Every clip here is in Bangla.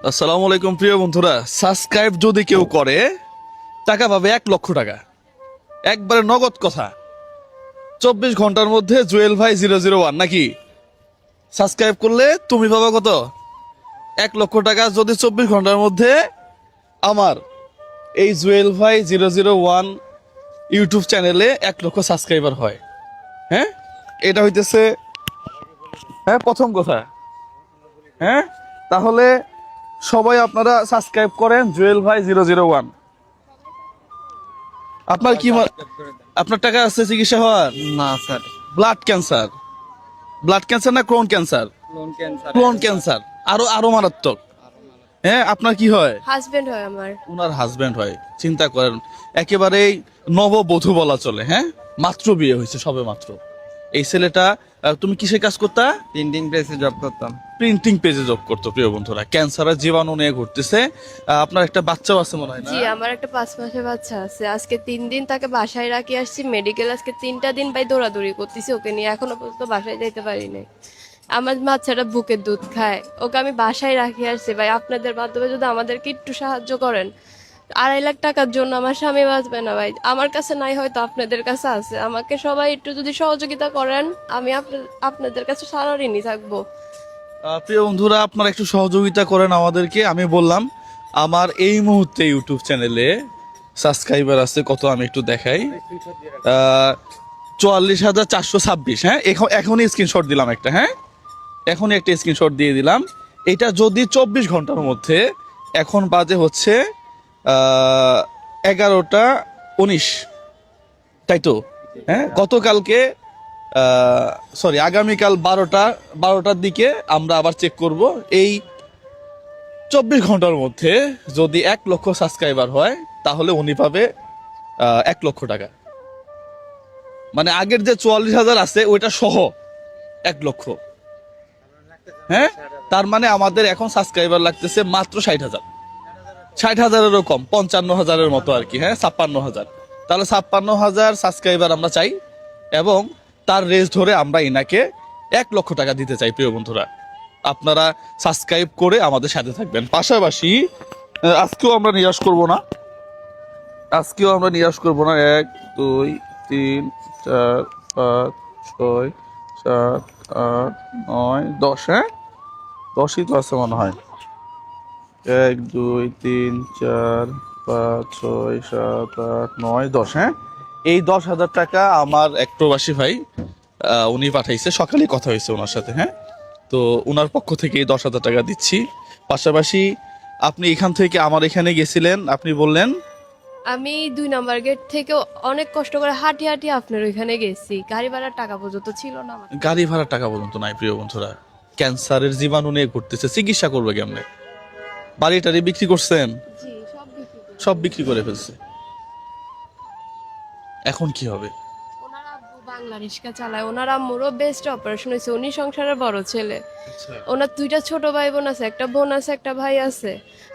আসসালামু আলাইকুম প্রিয় বন্ধুরা, সাবস্ক্রাইব যদি কেউ করে টাকা পাবে 1 লক্ষ টাকা, একবারে নগদ কথা। 24 ঘন্টার মধ্যে জুয়েল ভাই 001 নাকি সাবস্ক্রাইব করলে তুমি পাবা কত? 1 লক্ষ টাকা। যদি 24 ঘন্টার মধ্যে আমার এই জুয়েল ভাই 001 ইউটিউব চ্যানেলে 1 লক্ষ সাবস্ক্রাইবার হয়, হ্যাঁ, এটা হইতেছে হ্যাঁ প্রথম কথা। হ্যাঁ, তাহলে সবাই আপনারা সাবস্ক্রাইব করেন জুয়েল ভাই 001। আপনার কি আপনার টাকা আছে চিকিৎসা হওয়ার? না sir, blood cancer, blood cancer না ক্রোন ক্যান্সার? ক্রোন ক্যান্সার আরো আরো মারাত্মক। হ্যাঁ, আপনার কি হয়? হাজবেন্ড হয় আমার। ওনার হাজবেন্ড হয়। চিন্তা করেন, একেবারেই নববধূ বলা চলে। হ্যাঁ, মাত্র বিয়ে হয়েছে, সবে মাত্র। এই ছেলেটা তুমি কিসের কাজ করতা? প্রিন্টিং প্রেসে জব করতাম। প্রিন্টিং পেজে জব করতো। প্রিয় বন্ধুরা, ক্যান্সারের জীবাণু নিয়ে ঘুরতেছে। আপনার একটা বাচ্চাও আছে মনে হয় না? জি, আমার একটা 5 মাসের বাচ্চা আছে। আজকে 3 দিন তাকে বাসায় রাখি আসছি মেডিকেল। আজকে 3টা দিন ভাই দৌড়াদৌড়ি করতেছি ওকে নিয়ে, এখনো পর্যন্ত বাসায় যাইতে পারি নাই। আমার বাচ্চাটা বুকের দুধ খায়, ওকে আমি বাসায় রাখি আসছি। ভাই আপনাদের মাধ্যমে যদি আমাদেরকে একটু সাহায্য করেন, 2.5 লাখ টাকার জন্য আমার স্বামী বাঁচবে না ভাই। আমার কাছে নাই, হয়তো আপনাদের কাছে আছে। আমাকে সবাই একটু যদি সহযোগিতা করেন, আমি আপনাদের কাছে সারা ঋণী থাকবো। প্রিয় বন্ধুরা, আপনারা একটু সহযোগিতা করেন আমাদেরকে। আমি বললাম আমার এই মুহূর্তে ইউটিউব চ্যানেলে সাবস্ক্রাইবার আছে কত, আমি একটু দেখাই। 44,426। হ্যাঁ, এখনই স্ক্রিনশট দিলাম একটা। হ্যাঁ, এখনই একটা স্ক্রিনশট দিয়ে দিলাম। এটা যদি 24 ঘন্টার মধ্যে, এখন বাজে হচ্ছে 11টা 19, তাই তো? হ্যাঁ, গতকালকে সরি আগামীকাল 12টার দিকে আমরা আবার চেক করব। এই 24 ঘন্টার মধ্যে যদি 1 লক্ষ সাবস্ক্রাইবার হয়, তাহলে উনি পাবে 1 লক্ষ টাকা। মানে আগের যে 44,000 আছে ওইটা সহ 1 লক্ষ। হ্যাঁ, তার মানে আমাদের এখন সাবস্ক্রাইবার লাগতেছে মাত্র 60,000, 60,000-এরও কম, 55,000-এর মতো আর কি। হ্যাঁ, 56,000। তাহলে 56,000 সাবস্ক্রাইবার আমরা চাই, এবং তার রেস ধরে আমরা ইনাকে 1 লক্ষ টাকা দিতে চাই। প্রিয় বন্ধুরা, আপনারা সাবস্ক্রাইব করে আমাদের সাথে থাকবেন। পাশাপাশি আজকেও আমরা নিরাশ করব না, 1 2 3 4 5 6 7 8 9 10। হ্যাঁ, 10ই তো আছে মনে হয়। 1 2 3 4 5 6 7 8 9 10। হ্যাঁ, এই 10,000 টাকা আমার এক প্রবাসী ভাই উনি পাঠাইছে, সকালে কথা হয়েছে ওনার সাথে। হ্যাঁ, তো ওনার পক্ষ থেকে এই 10,000 টাকা দিচ্ছি। পাশাপাশি আপনি এখান থেকে আমার এখানে গেছিলেন, আপনি বললেন আমি 2 নম্বর গেট থেকে অনেক কষ্ট করে হাঁটি হাঁটি আপনার ওইখানে গেছি। গাড়ি ভাড়ার টাকা পর্যন্ত ছিল না আমার। গাড়ি ভাড়ার টাকা পর্যন্ত নাই। প্রিয় বন্ধুরা, ক্যান্সারের জীবাণু নিয়ে ঘুরতেছে, চিকিৎসা করবে কেমনে? বাড়ি টাড়ি বিক্রি করছেন? জি, সব বিক্রি করে। সব বিক্রি করে ফেলছে। এখন কি হবে? ওনার আব্বু বাংলা রিক্সা চালায়, ওনার আম্মুরও বেস্ট অপারেশন হয়েছে। উনি সংসারের বড় ছেলে। ওনার 2টা ছোট ভাই বোন আছে, একটা বোন আছে, একটা ভাই আছে।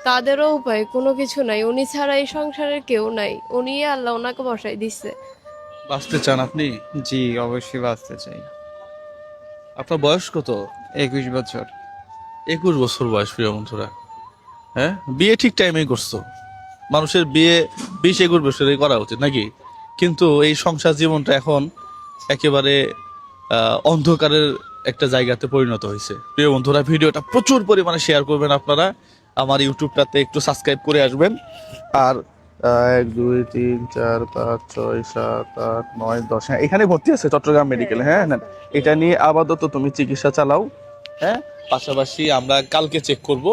তাদেরও উপায় কোনো কিছু নাই, উনি ছাড়া এই সংসারের কেউ নাই। উনি আল্লাহ ওনাকে বসাই দিচ্ছে। বাঁচতে চান আপনি? জি, অবশ্যই বাঁচতে চাই। আপনার বয়স কত? 21 বছর। 21 বছর বয়স। প্রিয় বন্ধুরা, হ্যাঁ, বিয়ে ঠিক টাইমেই করছো। মানুষের বিয়ে 20-21 বছরে করা উচিত নাকি? কিন্তু এই সংসার জীবনটা এখন একেবারে অন্ধকারের একটা জায়গাতে পরিণত হয়েছে। প্রিয় বন্ধুরা, ভিডিওটা প্রচুর পরিমাণে শেয়ার করবেন আপনারা, আমার ইউটিউবটাতে একটু সাবস্ক্রাইব করে আসবেন। আর 1 2 3 4 5 6 7 8 9 10। হ্যাঁ, এখানে ভর্তি আছে চট্টগ্রাম মেডিকেলে। হ্যাঁ, নেন, এটা নিয়ে আপাতত তুমি চিকিৎসা চালাও। হ্যাঁ, পাশাপাশি আমরা কালকে চেক করব।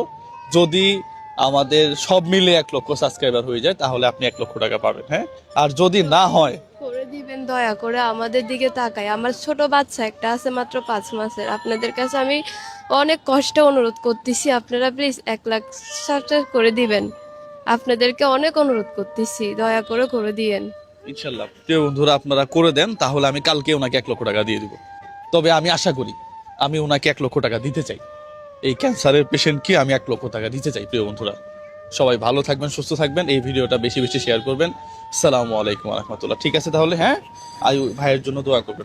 যদি আমাদের সব মিলে 1 লক্ষ সাবস্ক্রাইবার হয়ে যায়, তাহলে আপনি 1 লক্ষ টাকা পাবেন। হ্যাঁ, আর যদি না হয়, করে দিবেন দয়া করে, আমাদের দিকে তাকায়। আমার ছোট বাচ্চা একটা আছে মাত্র 5 মাসের। আপনাদের কাছে আমি অনেক কষ্টে অনুরোধ করতেছি, আপনারা প্লিজ 1 লাখ সাবস্ক্রাইব করে দিবেন। আপনাদেরকে অনেক অনুরোধ করতেছি, দয়া করে করে দিয়েন। ইনশাল্লাহ প্রিয় বন্ধুরা আপনারা করে দেন, তাহলে আমি কালকে ওনাকে 1 লক্ষ টাকা দিয়ে দিব। তবে আমি আশা করি, আমি ওনাকে 1 লক্ষ টাকা দিতে চাই। এই ক্যান্সারের পেশেন্টকে আমি 1 লক্ষ টাকা দিতে চাই। প্রিয় বন্ধুরা, সবাই ভালো থাকবেন, সুস্থ থাকবেন। এই ভিডিওটা বেশি বেশি শেয়ার করবেন। আসসালামু আলাইকুম রহমতুল্লাহ। ঠিক আছে তাহলে, হ্যাঁ, আয়ু ভাইয়ের জন্য দোয়া করবেন।